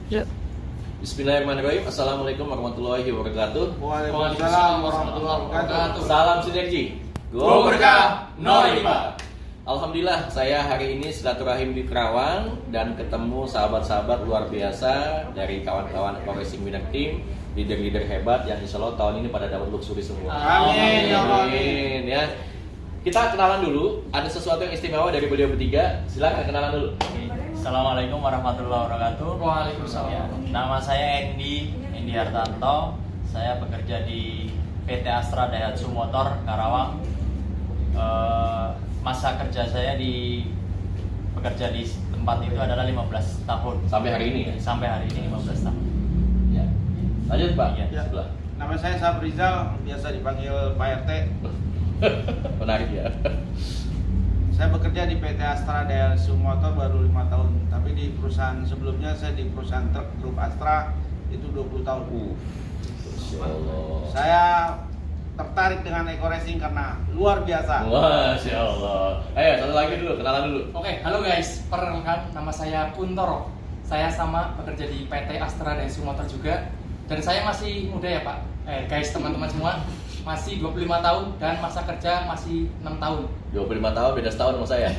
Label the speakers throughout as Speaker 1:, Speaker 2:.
Speaker 1: Bismillahirrahmanirrahim. Assalamualaikum warahmatullahi wabarakatuh.
Speaker 2: Waalaikumsalam warahmatullahi wabarakatuh.
Speaker 1: Salam sinergi.
Speaker 2: Go berkah, no riba.
Speaker 1: Alhamdulillah, saya hari ini silaturahim di Kerawang dan ketemu sahabat-sahabat luar biasa dari kawan-kawan Eco Racing Winner Team, leader-leader hebat yang insya Allah tahun ini pada dapat luxury semua.
Speaker 2: Amin.
Speaker 1: Amin ya. Kita kenalan dulu. Ada sesuatu yang istimewa dari beliau bertiga. Silakan kenalan dulu.
Speaker 3: Assalamualaikum warahmatullahi wabarakatuh.
Speaker 2: Waalaikumsalam.
Speaker 3: Ya, nama saya Endi Hartanto. Saya bekerja di PT Astra Daihatsu Motor Karawang. Masa kerja saya bekerja di tempat itu adalah 15 tahun.
Speaker 1: Sampai hari ini ya?
Speaker 3: Sampai hari ini 15 tahun.
Speaker 1: Ya. Lanjut Pak.
Speaker 3: Iya.
Speaker 1: Sebelah.
Speaker 2: Nama saya Sabrizal, biasa dipanggil Pak RT.
Speaker 1: Menarik ya.
Speaker 2: Saya bekerja di PT Astra Daihatsu Motor baru 5 tahun. Tapi di perusahaan sebelumnya saya di perusahaan truk grup Astra itu 20 tahun.
Speaker 1: Masya Allah.
Speaker 2: Saya tertarik dengan Eco Racing karena luar biasa.
Speaker 1: Masya Allah. Ayo satu lagi dulu, kenalan dulu.
Speaker 4: Oke, halo guys, perkenalkan nama saya Kuntoro. Saya sama bekerja di PT Astra Daihatsu Motor juga. Dan saya masih muda ya Pak. Guys, teman-teman semua, masih 25 tahun dan masa kerja masih 6 tahun.
Speaker 1: 25 tahun, beda setahun sama saya.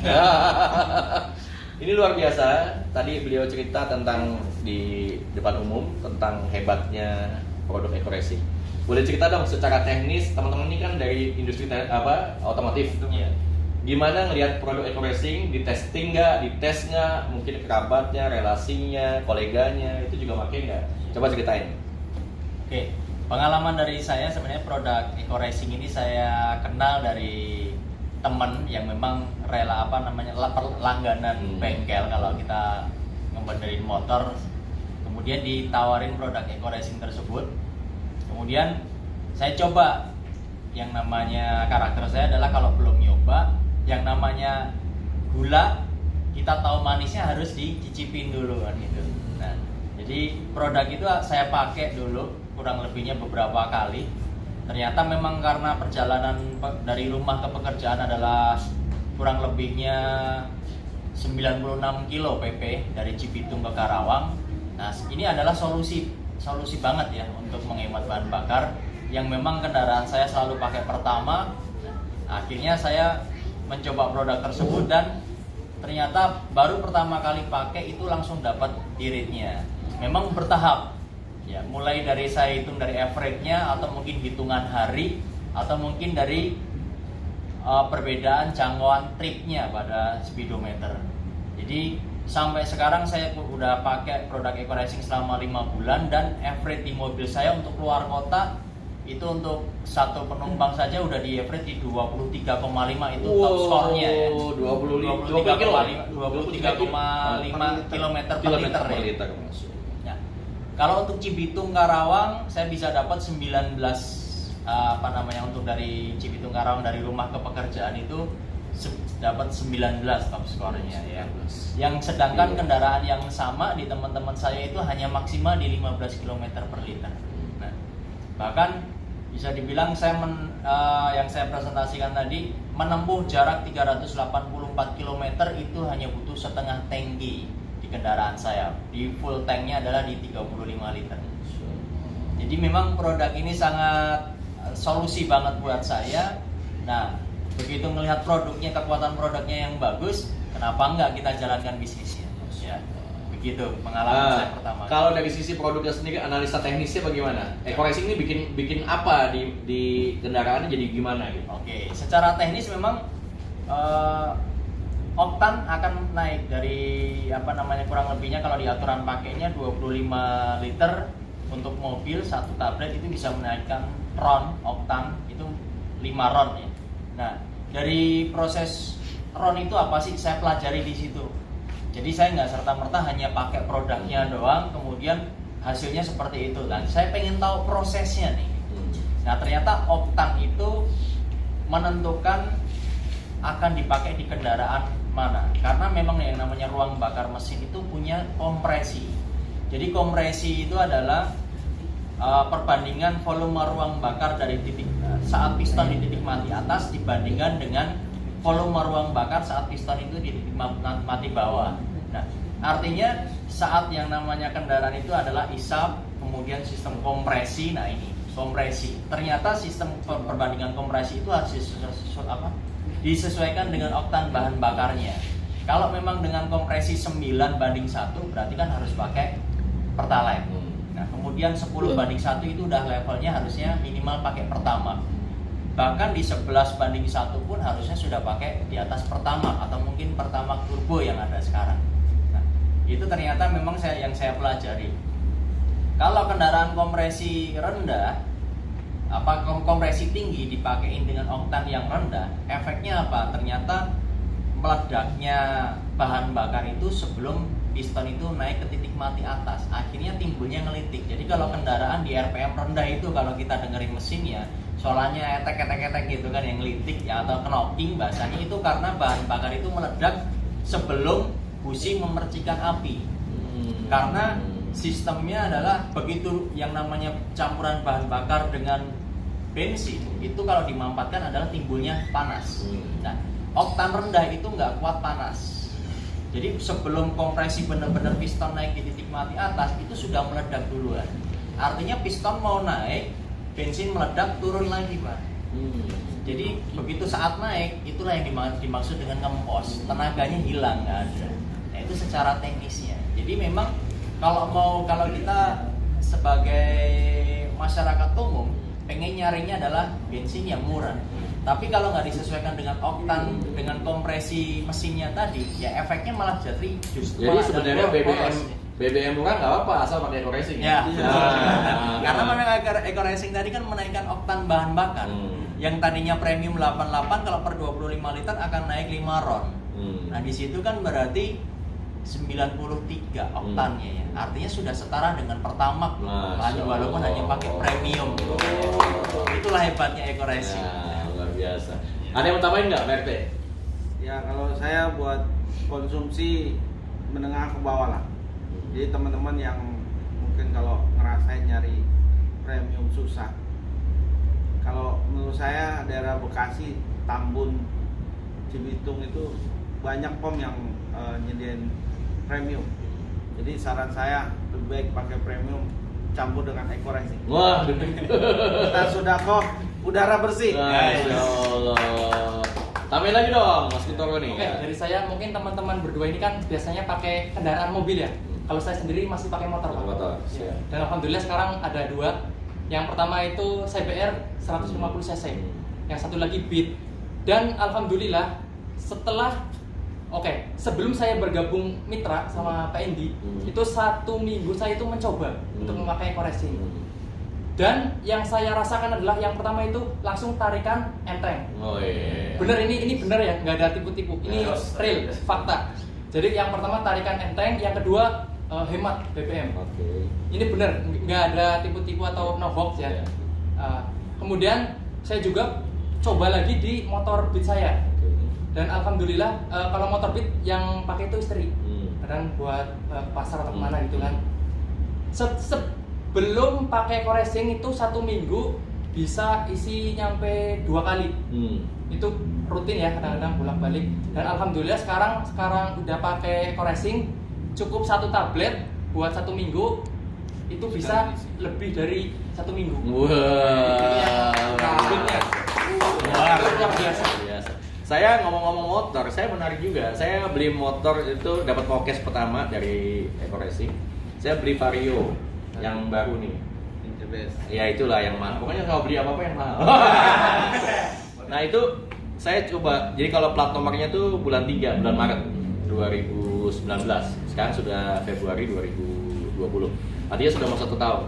Speaker 1: Ini luar biasa. Tadi beliau cerita tentang di depan umum tentang hebatnya produk Eco Racing. Boleh cerita dong secara teknis, teman-teman ini kan dari industri otomotif.
Speaker 3: Iya.
Speaker 1: Gimana ngelihat produk Eco Racing, di testing nggak, dites nggak, mungkin kerabatnya, relasinya, koleganya, itu juga makin nggak? Coba ceritain.
Speaker 3: Oke, pengalaman dari saya sebenarnya produk Eco Racing ini saya kenal dari teman yang memang rela langganan bengkel kalau kita ngebenerin motor, kemudian ditawarin produk Eco Racing tersebut. Kemudian saya coba, yang namanya karakter saya adalah kalau belum nyoba, yang namanya gula kita tahu manisnya harus dicicipin dulu kan gitu. Nah, jadi produk itu saya pakai dulu kurang lebihnya beberapa kali. Ternyata memang karena perjalanan dari rumah ke pekerjaan adalah kurang lebihnya 96 kilo PP dari Cibitung ke Karawang. Nah, ini adalah solusi banget ya untuk menghemat bahan bakar yang memang kendaraan saya selalu pakai pertama. Akhirnya saya mencoba produk tersebut dan ternyata baru pertama kali pakai itu langsung dapat iritnya. Memang bertahap ya, mulai dari saya hitung dari average-nya atau mungkin hitungan hari atau mungkin dari perbedaan jangkauan tripnya pada speedometer. Jadi sampai sekarang saya udah pakai produk Eco Racing selama 5 bulan dan average di mobil saya untuk keluar kota itu untuk satu penumpang saja udah di average di 23,5 itu top skornya ya. 23,5 km per liter ya. Nah, kalau untuk Cibitung Karawang saya bisa dapat 19 untuk dari Cibitung Karawang dari rumah ke pekerjaan itu dapat 19 top skornya ya. Yang sedangkan kendaraan yang sama di teman-teman saya itu hanya maksimal di 15 km per liter. Nah, bahkan bisa dibilang yang saya presentasikan tadi menempuh jarak 384 km itu hanya butuh setengah tangki di kendaraan saya. Di full tanknya adalah di 35 liter. Jadi memang produk ini sangat solusi banget buat saya. Nah, begitu melihat produknya, kekuatan produknya yang bagus, kenapa enggak kita jalankan bisnisnya? Ya, begitu pengalaman saya pertama.
Speaker 1: Kalau dari sisi produknya sendiri, analisa teknisnya bagaimana? Eco Racing ini bikin apa di kendaraannya jadi gimana gitu?
Speaker 3: Oke, secara teknis memang oktan akan naik dari kurang lebihnya kalau di aturan pakainya 25 liter untuk mobil satu tablet itu bisa menaikkan ron oktan itu 5 ron ya. Nah, dari proses ron itu apa sih saya pelajari di situ. Jadi saya nggak serta-merta hanya pakai produknya doang, kemudian hasilnya seperti itu. Dan saya pengen tahu prosesnya nih. Nah, ternyata oktan itu menentukan akan dipakai di kendaraan mana. Karena memang yang namanya ruang bakar mesin itu punya kompresi. Jadi kompresi itu adalah perbandingan volume ruang bakar dari titik saat piston di titik mati atas dibandingkan dengan volume ruang bakar saat piston itu di titik mati bawah. Nah, Artinya saat yang namanya kendaraan itu adalah isap, kemudian sistem kompresi. Nah ini kompresi. Ternyata sistem perbandingan kompresi itu harus disesuaikan dengan oktan bahan bakarnya. Kalau memang dengan kompresi 9:1 berarti kan harus pakai Pertalite. Nah, kemudian 10:1 itu udah levelnya harusnya minimal pakai Pertamax. Bahkan di 11:1 pun harusnya sudah pakai di atas Pertamax atau mungkin Pertamax Turbo yang ada sekarang. Nah, itu ternyata memang yang saya pelajari. Kalau kendaraan kompresi rendah, kompresi tinggi dipakein dengan oktan yang rendah, efeknya apa? Ternyata meledaknya bahan bakar itu sebelum piston itu naik ke titik mati atas, akhirnya timbulnya ngelitik. Jadi kalau kendaraan di RPM rendah itu, kalau kita dengerin mesinnya soalnya etek gitu kan, yang ngelitik ya, atau knocking bahasanya, itu karena bahan bakar itu meledak sebelum busi memercikan api. Karena sistemnya adalah begitu yang namanya campuran bahan bakar dengan bensin itu kalau dimampatkan adalah timbulnya panas. Nah, oktan rendah itu nggak kuat panas. Jadi sebelum kompresi benar-benar piston naik di titik mati atas itu sudah meledak duluan. Artinya piston mau naik, bensin meledak, turun lagi, Pak. Jadi begitu saat naik, itulah yang dimaksud dengan ngempos. Tenaganya hilang, nggak ada. Nah, itu secara teknisnya. Jadi memang kalau kita sebagai masyarakat umum pengen nyarinya adalah bensin yang murah. Tapi kalau nggak disesuaikan dengan oktan, dengan kompresi mesinnya tadi, ya efeknya malah jadi
Speaker 1: sebenarnya BBM murah nggak apa-apa asal pakai eco racing.
Speaker 3: Ya. Karena memang eco racing tadi kan menaikkan oktan bahan bakar. Yang tadinya premium 88 kalau per 25 liter akan naik 5 ron. Nah di situ kan berarti 93 oktannya ya. Artinya sudah setara dengan Pertamax. Walaupun hanya pakai premium. Itulah hebatnya eco racing.
Speaker 1: Luar biasa. Ada yang mau tambahin nggak, Pak RT?
Speaker 2: Ya kalau saya buat konsumsi menengah ke bawah lah. Jadi teman-teman yang mungkin kalau ngerasain nyari premium susah, kalau menurut saya daerah Bekasi, Tambun, Cibitung itu banyak pom yang nyediain premium. Jadi saran saya lebih baik pakai premium campur dengan eco racing.
Speaker 1: Wah,
Speaker 2: kita sudah kok udara bersih.
Speaker 1: Masya Allah. Tambahin lagi dong, Mas Kuntoro nih.
Speaker 4: Oke, dari saya mungkin teman-teman berdua ini kan biasanya pakai kendaraan mobil ya. Kalau saya sendiri masih pakai motor, Pak.
Speaker 1: Motor.
Speaker 4: Ya. Dan alhamdulillah sekarang ada 2. Yang pertama itu CBR 150 cc. Yang satu lagi Beat. Dan alhamdulillah sebelum saya bergabung mitra sama Pak Endi, itu 1 minggu saya itu mencoba untuk memakai eco racing. Dan yang saya rasakan adalah yang pertama itu langsung tarikan enteng.
Speaker 1: Oh iya.
Speaker 4: Bener, ini bener ya, nggak ada tipu-tipu. Ini real, fakta. Jadi yang pertama tarikan enteng, yang kedua hemat BBM. Ini bener, nggak ada tipu-tipu atau no hoax ya. Kemudian saya juga coba lagi di motor Beat saya. Dan alhamdulillah kalau motor Beat yang pakai itu istri. Kadang buat pasar atau kemana gitu kan. Sebelum pakai eco racing itu 1 minggu bisa isi nyampe 2 kali. Itu rutin ya, kadang-kadang bolak-balik. Dan alhamdulillah sekarang udah pakai eco racing, cukup 1 tablet buat 1 minggu itu bisa lebih dari 1 minggu.
Speaker 1: Wah.
Speaker 4: Luar biasa.
Speaker 1: Saya ngomong-ngomong motor, saya menarik juga. Saya beli motor itu dapat podcast pertama dari eco racing. Saya beli Vario yang baru nih. Ya itulah yang mahal. Pokoknya kalau beli apa-apa yang mahal. Nah itu saya coba. Jadi kalau plat nomornya tuh bulan Maret 2019. Sekarang sudah Februari 2020. Artinya sudah mau 1 tahun.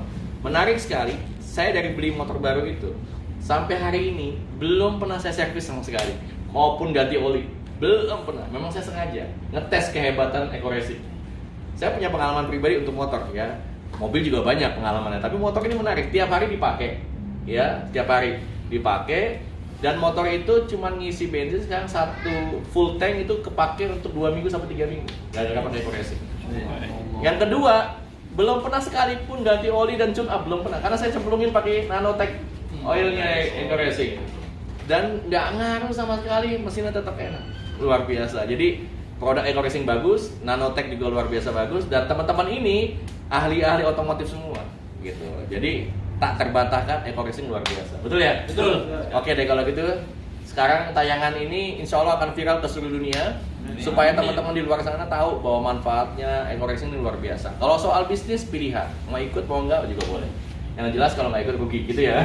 Speaker 1: Menarik sekali. Saya dari beli motor baru itu sampai hari ini belum pernah saya servis sama sekali, maupun ganti oli, belum pernah. Memang saya sengaja ngetes kehebatan eco racing. Saya punya pengalaman pribadi untuk motor ya. Mobil juga banyak pengalamannya, tapi motor ini menarik. Tiap hari dipakai, ya, tiap hari dipakai. Dan motor itu cuma ngisi bensin sekarang 1 full tank itu kepake untuk 2 minggu sampai 3 minggu. Gara-gara pakai eco racing. Yang kedua, belum pernah sekalipun ganti oli dan tune up, belum pernah. Karena saya cemplungin pakai Nanotech oilnya eco racing. Dan nggak ngaruh sama sekali, mesinnya tetap enak. Luar biasa. Jadi produk Eco Racing bagus, Nanotech juga luar biasa bagus, dan teman-teman ini ahli-ahli otomotif semua gitu. Jadi tak terbantahkan Eco Racing luar biasa. Betul ya?
Speaker 3: Betul.
Speaker 1: Oke deh kalau gitu. Sekarang tayangan ini insya Allah akan viral ke seluruh dunia supaya teman-teman di luar sana tahu bahwa manfaatnya Eco Racing ini luar biasa. Kalau soal bisnis pilihan, mau ikut mau enggak juga boleh. Yang jelas kalau nggak ikut rugi gitu ya.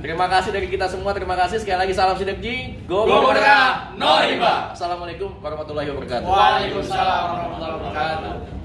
Speaker 1: Terima kasih dari kita semua, terima kasih sekali lagi, salam sinergi,
Speaker 3: Go Merdeka, no riba.
Speaker 1: Assalamualaikum warahmatullahi wabarakatuh.
Speaker 4: Waalaikumsalam warahmatullahi wabarakatuh.